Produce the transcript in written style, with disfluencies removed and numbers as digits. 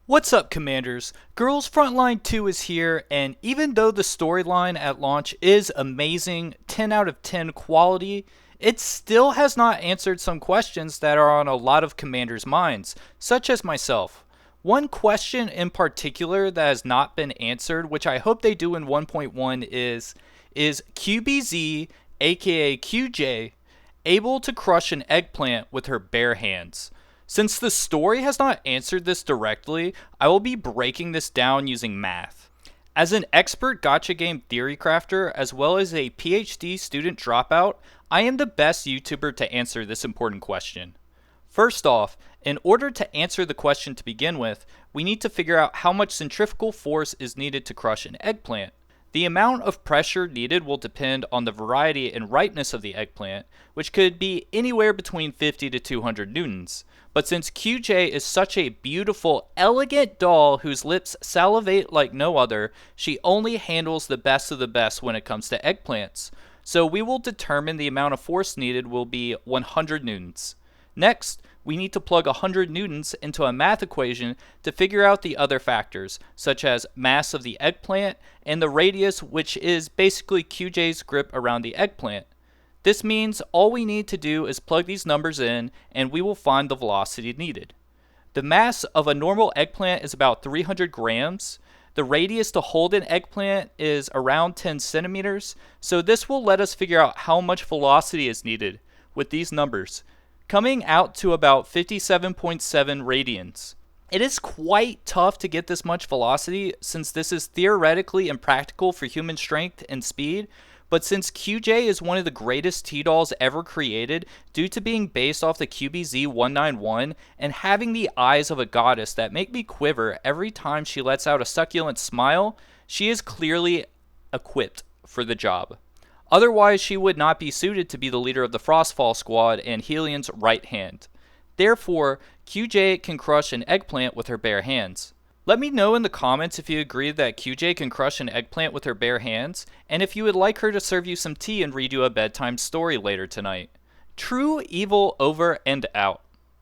What's up, Commanders? Girls Frontline 2 is here, and even though the storyline at launch is amazing, 10 out of 10 quality, it still has not answered some questions that are on a lot of Commanders' minds, such as myself. One question in particular that has not been answered, which I hope they do in 1.1, is QBZ, aka QJ, able to crush an eggplant with her bare hands? Since the story has not answered this directly, I will be breaking this down using math. As an expert gacha game theory crafter, as well as a PhD student dropout, I am the best YouTuber to answer this important question. First off, in order to answer the question to begin with, we need to figure out how much centrifugal force is needed to crush an eggplant. The amount of pressure needed will depend on the variety and ripeness of the eggplant, which could be anywhere between 50 to 200 newtons. But since QJ is such a beautiful, elegant doll whose lips salivate like no other, she only handles the best of the best when it comes to eggplants. So we will determine the amount of force needed will be 100 newtons. Next, we need to plug 100 newtons into a math equation to figure out the other factors, such as mass of the eggplant and the radius, which is basically QJ's grip around the eggplant. This means all we need to do is plug these numbers in and we will find the velocity needed. The mass of a normal eggplant is about 300 grams. The radius to hold an eggplant is around 10 centimeters, so this will let us figure out how much velocity is needed with these numbers, coming out to about 57.7 radians. It is quite tough to get this much velocity since this is theoretically impractical for human strength and speed, but since QJ is one of the greatest T-dolls ever created due to being based off the QBZ 191 and having the eyes of a goddess that make me quiver every time she lets out a succulent smile, she is clearly equipped for the job. Otherwise, she would not be suited to be the leader of the Frostfall squad and Helian's right hand. Therefore, QJ can crush an eggplant with her bare hands. Let me know in the comments if you agree that QJ can crush an eggplant with her bare hands, and if you would like her to serve you some tea and read you a bedtime story later tonight. True Evil over and out.